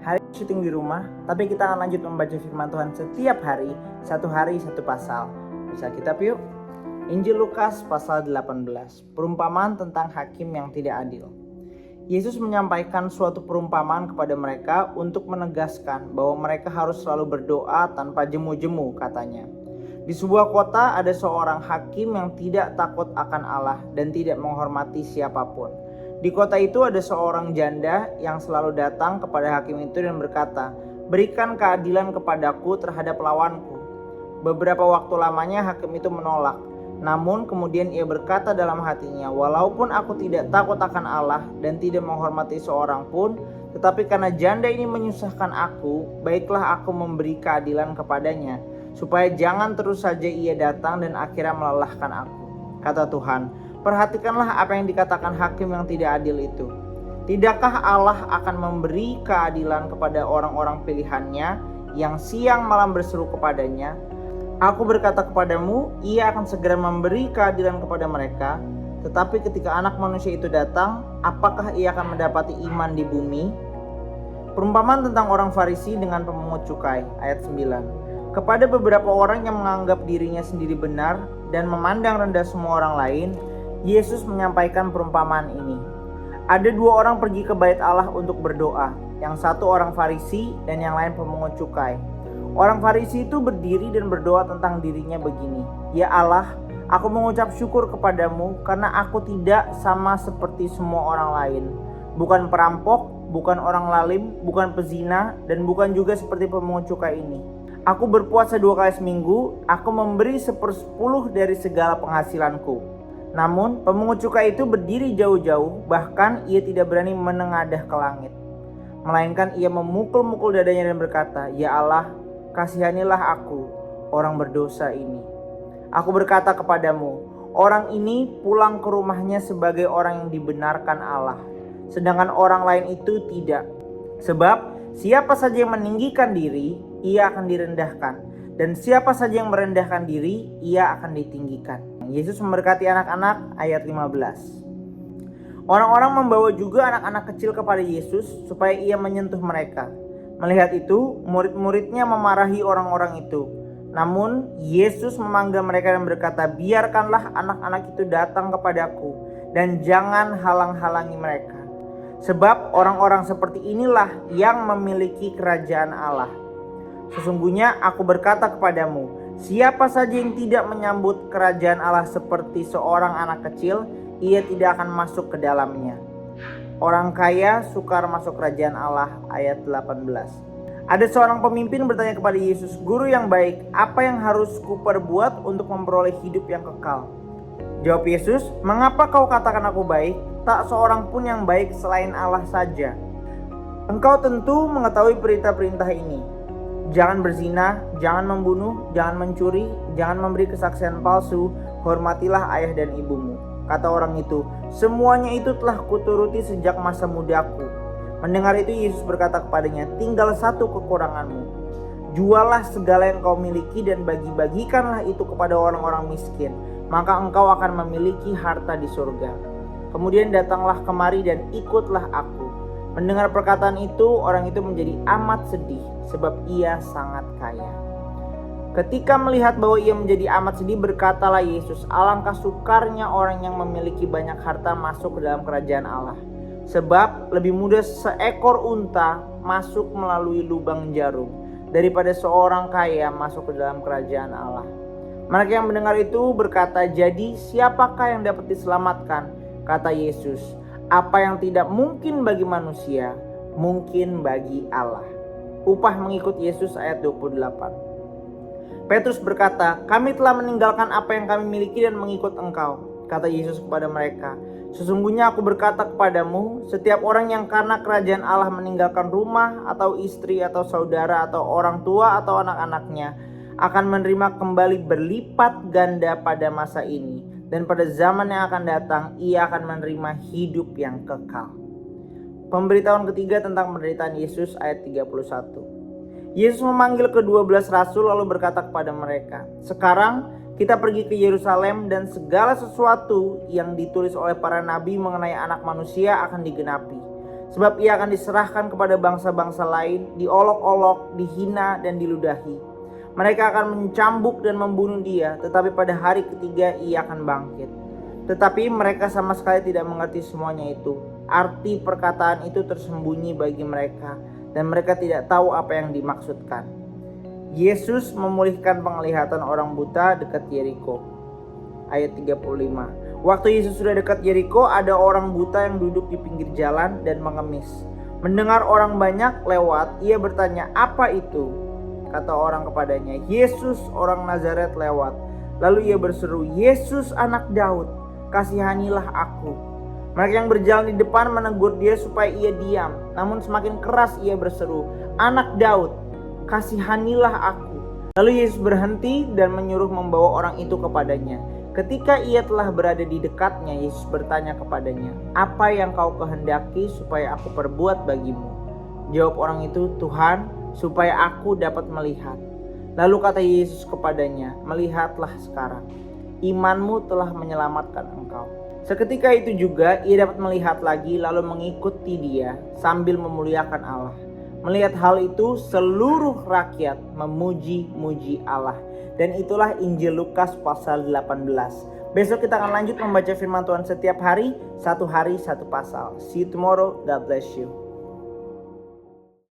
Hari ini syuting di rumah, tapi kita akan lanjut membaca firman Tuhan setiap hari satu pasal. Baca kitab yuk. Injil Lukas pasal 18, perumpamaan tentang hakim yang tidak adil. Yesus menyampaikan suatu perumpamaan kepada mereka untuk menegaskan bahwa mereka harus selalu berdoa tanpa jemu-jemu, katanya. Di sebuah kota ada seorang hakim yang tidak takut akan Allah dan tidak menghormati siapapun. Di kota itu ada seorang janda yang selalu datang kepada hakim itu dan berkata, "Berikan keadilan kepadaku terhadap lawanku." Beberapa waktu lamanya hakim itu menolak. Namun kemudian ia berkata dalam hatinya, "Walaupun aku tidak takut akan Allah dan tidak menghormati seorang pun, tetapi karena janda ini menyusahkan aku, baiklah aku memberi keadilan kepadanya, supaya jangan terus saja ia datang dan akhirnya melelahkan aku." Kata Tuhan, perhatikanlah apa yang dikatakan hakim yang tidak adil itu. Tidakkah Allah akan memberi keadilan kepada orang-orang pilihannya yang siang malam berseru kepadanya? Aku berkata kepadamu, ia akan segera memberi keadilan kepada mereka. Tetapi ketika anak manusia itu datang, apakah ia akan mendapati iman di bumi? Perumpamaan tentang orang Farisi dengan pemungut cukai, ayat 9. Kepada beberapa orang yang menganggap dirinya sendiri benar dan memandang rendah semua orang lain, Yesus menyampaikan perumpamaan ini. Ada dua orang pergi ke bait Allah untuk berdoa. Yang satu orang Farisi dan yang lain pemungut cukai. Orang Farisi itu berdiri dan berdoa tentang dirinya begini, "Ya Allah, aku mengucap syukur kepadamu karena aku tidak sama seperti semua orang lain. Bukan perampok, bukan orang lalim, bukan pezina, dan bukan juga seperti pemungut cukai ini. Aku berpuasa 2 kali seminggu, aku memberi 1/10 dari segala penghasilanku." Namun pemungut cukai itu berdiri jauh-jauh, bahkan ia tidak berani menengadah ke langit. Melainkan ia memukul-mukul dadanya dan berkata, "Ya Allah, kasihanilah aku, orang berdosa ini." Aku berkata kepadamu, orang ini pulang ke rumahnya sebagai orang yang dibenarkan Allah, sedangkan orang lain itu tidak. Sebab siapa saja yang meninggikan diri, ia akan direndahkan, dan siapa saja yang merendahkan diri, ia akan ditinggikan. Yesus memberkati anak-anak, ayat 15. Orang-orang membawa juga anak-anak kecil kepada Yesus supaya ia menyentuh mereka. Melihat itu, murid-muridnya memarahi orang-orang itu. Namun Yesus memanggil mereka dan berkata, "Biarkanlah anak-anak itu datang kepadaku dan jangan halang-halangi mereka. Sebab orang-orang seperti inilah yang memiliki kerajaan Allah. Sesungguhnya aku berkata kepadamu, siapa saja yang tidak menyambut kerajaan Allah seperti seorang anak kecil, ia tidak akan masuk ke dalamnya." Orang kaya sukar masuk kerajaan Allah, ayat 18. Ada seorang pemimpin bertanya kepada Yesus, "Guru yang baik, apa yang harus kuperbuat untuk memperoleh hidup yang kekal?" Jawab Yesus, "Mengapa kau katakan aku baik? Tak seorang pun yang baik selain Allah saja. Engkau tentu mengetahui perintah-perintah ini. Jangan berzina, jangan membunuh, jangan mencuri, jangan memberi kesaksian palsu, hormatilah ayah dan ibumu." Kata orang itu, "Semuanya itu telah kuturuti sejak masa mudaku." Mendengar itu Yesus berkata kepadanya, "Tinggal satu kekuranganmu. Jualah segala yang kau miliki dan bagi-bagikanlah itu kepada orang-orang miskin, maka engkau akan memiliki harta di surga. Kemudian datanglah kemari dan ikutlah aku." Mendengar perkataan itu, orang itu menjadi amat sedih sebab ia sangat kaya. Ketika melihat bahwa ia menjadi amat sedih, berkatalah Yesus, "Alangkah sukarnya orang yang memiliki banyak harta masuk ke dalam kerajaan Allah. Sebab lebih mudah seekor unta masuk melalui lubang jarum daripada seorang kaya masuk ke dalam kerajaan Allah." Mereka yang mendengar itu berkata, "Jadi siapakah yang dapat diselamatkan?" Kata Yesus, "Apa yang tidak mungkin bagi manusia, mungkin bagi Allah." Upah mengikut Yesus, ayat 28. Petrus berkata, "Kami telah meninggalkan apa yang kami miliki dan mengikut Engkau." Kata Yesus kepada mereka, "Sesungguhnya aku berkata kepadamu, setiap orang yang karena kerajaan Allah meninggalkan rumah atau istri atau saudara atau orang tua atau anak-anaknya, akan menerima kembali berlipat ganda pada masa ini, dan pada zaman yang akan datang ia akan menerima hidup yang kekal." Pemberitahuan ketiga tentang penderitaan Yesus, ayat 31. Yesus memanggil ke-12 rasul lalu berkata kepada mereka, "Sekarang kita pergi ke Yerusalem dan segala sesuatu yang ditulis oleh para nabi mengenai Anak Manusia akan digenapi. Sebab ia akan diserahkan kepada bangsa-bangsa lain, diolok-olok, dihina dan diludahi. Mereka akan mencambuk dan membunuh dia, tetapi pada hari ketiga ia akan bangkit. Tetapi mereka sama sekali tidak mengerti semuanya itu. Arti perkataan itu tersembunyi bagi mereka, dan mereka tidak tahu apa yang dimaksudkan. Yesus memulihkan penglihatan orang buta dekat Yeriko. Ayat 35. Waktu Yesus sudah dekat Yeriko, ada orang buta yang duduk di pinggir jalan dan mengemis. Mendengar orang banyak lewat, ia bertanya, "Apa itu?" Kata orang kepadanya, "Yesus orang Nazaret lewat." Lalu ia berseru, "Yesus anak Daud, kasihanilah aku." Mereka yang berjalan di depan menegur dia supaya ia diam. Namun semakin keras ia berseru, "Anak Daud, kasihanilah aku." Lalu Yesus berhenti dan menyuruh membawa orang itu kepadanya. Ketika ia telah berada di dekatnya, Yesus bertanya kepadanya, "Apa yang kau kehendaki supaya aku perbuat bagimu?" Jawab orang itu, "Tuhan, supaya aku dapat melihat." Lalu kata Yesus kepadanya, "Melihatlah sekarang. Imanmu telah menyelamatkan engkau." Seketika itu juga ia dapat melihat lagi lalu mengikuti dia sambil memuliakan Allah. Melihat hal itu, seluruh rakyat memuji-muji Allah. Dan itulah Injil Lukas pasal 18. Besok kita akan lanjut membaca firman Tuhan setiap hari, satu pasal. See you tomorrow. God bless you.